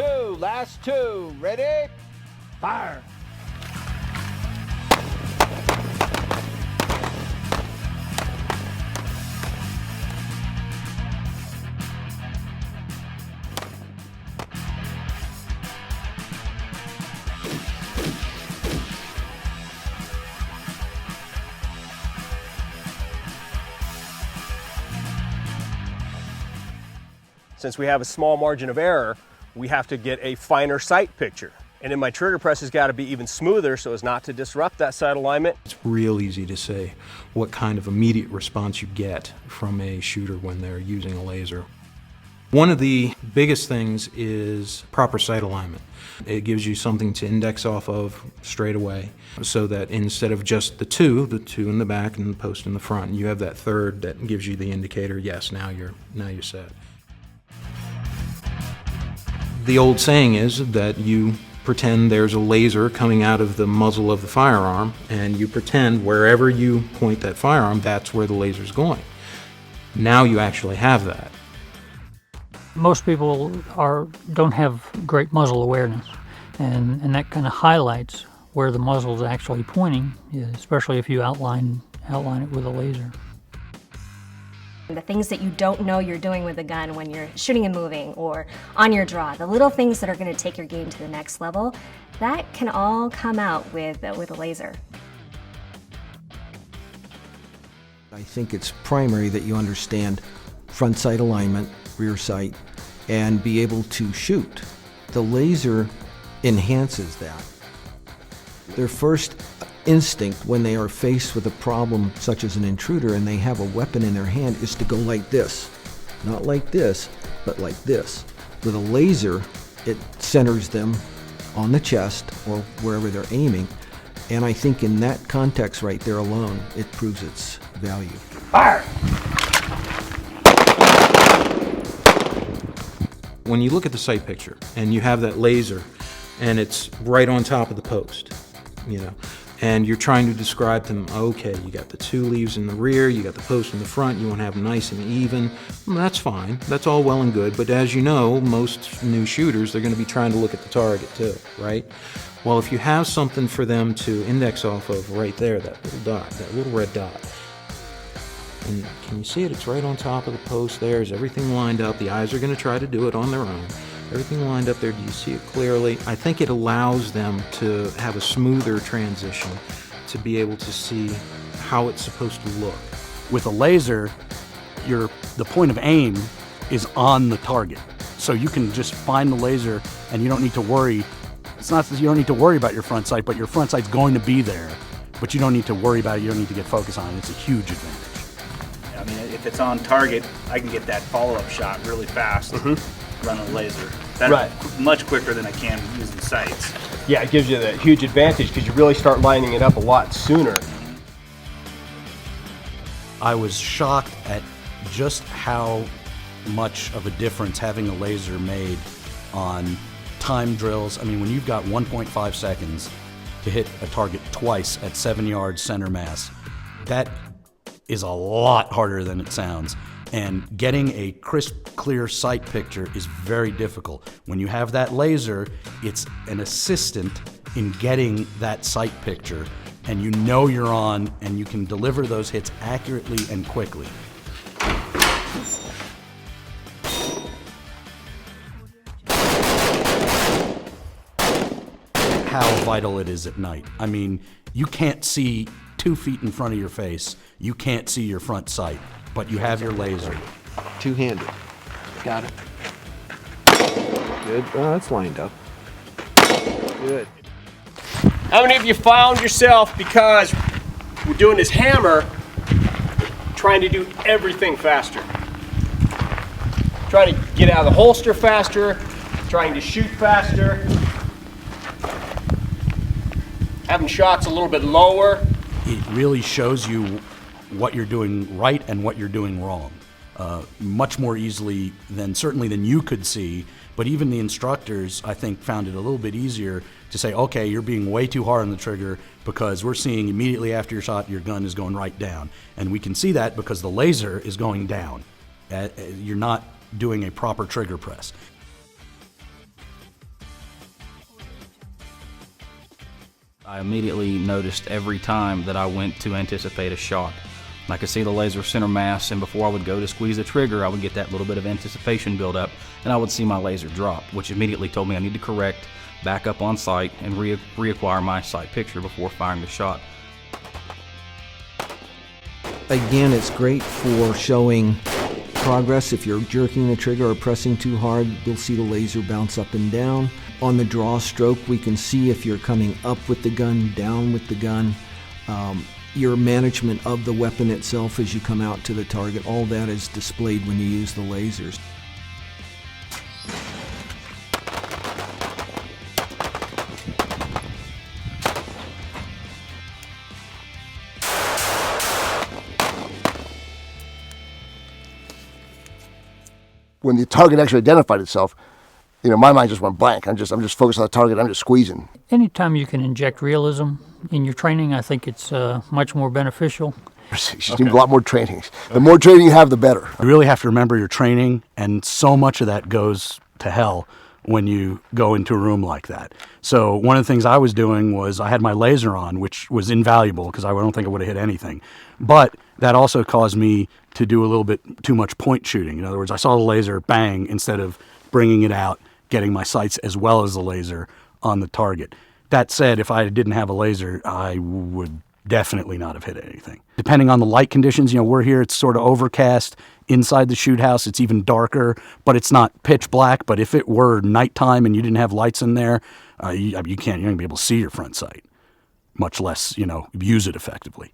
last two. Ready? Fire. Since we have a small margin of error, we have to get a finer sight picture. And then my trigger press has got to be even smoother so as not to disrupt that sight alignment. It's real easy to say what kind of immediate response you get from a shooter when they're using a laser. One of the biggest things is proper sight alignment. It gives you something to index off of straight away so that instead of just the two in the back and the post in the front, you have that third that gives you the indicator, yes, now you're set. The old saying is that you pretend there's a laser coming out of the muzzle of the firearm, and you pretend wherever you point that firearm, that's where the laser's going. Now you actually have that. Most people don't have great muzzle awareness, and that kind of highlights where the muzzle is actually pointing, especially if you outline it with a laser. The things that you don't know you're doing with a gun when you're shooting and moving or on your draw, the little things that are going to take your game to the next level, that can all come out with a laser. I think it's primary that you understand front sight alignment, rear sight, and be able to shoot. The laser enhances that. Their first instinct when they are faced with a problem such as an intruder and they have a weapon in their hand is to go like this. Not like this, but like this. With a laser, it centers them on the chest or wherever they're aiming, and I think in that context right there alone, it proves its value. Fire! When you look at the sight picture and you have that laser and it's right on top of the post, and you're trying to describe to them, okay, you got the two leaves in the rear, you got the post in the front, you want to have them nice and even. Well, that's fine. That's all well and good. But as you know, most new shooters, they're going to be trying to look at the target too, right? Well, if you have something for them to index off of right there, that little dot, that little red dot, and can you see it? It's right on top of the post there. Is everything lined up? The eyes are going to try to do it on their own. Everything lined up there, do you see it clearly? I think it allows them to have a smoother transition, to be able to see how it's supposed to look. With a laser, the point of aim is on the target. So you can just find the laser and you don't need to worry. It's not that you don't need to worry about your front sight, but your front sight's going to be there. But you don't need to worry about it, you don't need to get focused on it. It's a huge advantage. I mean, if it's on target, I can get that follow-up shot really fast. Running a laser. That's much quicker than I can using sights. Yeah, it gives you that huge advantage because you really start lining it up a lot sooner. I was shocked at just how much of a difference having a laser made on time drills. I mean, when you've got 1.5 seconds to hit a target twice at 7 yards center mass, that is a lot harder than it sounds. And getting a crisp, clear sight picture is very difficult. When you have that laser, it's an assistant in getting that sight picture, and you know you're on, and you can deliver those hits accurately and quickly. How vital it is at night. I mean, you can't see 2 feet in front of your face. You can't see your front sight. But you have your laser. Two-handed. Got it. Good. Oh, that's lined up. Good. How many of you found yourself, because we're doing this hammer, trying to do everything faster? Trying to get out of the holster faster, trying to shoot faster, having shots a little bit lower. It really shows you what you're doing right and what you're doing wrong. Much more easily than you could see, but even the instructors, I think, found it a little bit easier to say, okay, you're being way too hard on the trigger because we're seeing immediately after your shot, your gun is going right down. And we can see that because the laser is going down. You're not doing a proper trigger press. I immediately noticed every time that I went to anticipate a shot. I could see the laser center mass, and before I would go to squeeze the trigger, I would get that little bit of anticipation build up, and I would see my laser drop, which immediately told me I need to correct, back up on sight, and reacquire my sight picture before firing the shot. Again, it's great for showing progress. If you're jerking the trigger or pressing too hard, you'll see the laser bounce up and down. On the draw stroke, we can see if you're coming up with the gun, down with the gun. Your management of the weapon itself as you come out to the target, all that is displayed when you use the lasers. When the target actually identified itself, you know, my mind just went blank. I'm just focused on the target. I'm just squeezing. Anytime you can inject realism in your training, I think it's much more beneficial. You just need a lot more training. The more training you have, the better. You really have to remember your training, and so much of that goes to hell when you go into a room like that. So one of the things I was doing was I had my laser on, which was invaluable because I don't think I would have hit anything. But that also caused me to do a little bit too much point shooting. In other words, I saw the laser, bang, instead of bringing it out, getting my sights as well as the laser on the target. That said, if I didn't have a laser, I would definitely not have hit anything. Depending on the light conditions, you know, we're here, it's sort of overcast. Inside the shoot house, it's even darker, but it's not pitch black. But if it were nighttime and you didn't have lights in there, you're not going to be able to see your front sight, much less, you know, use it effectively.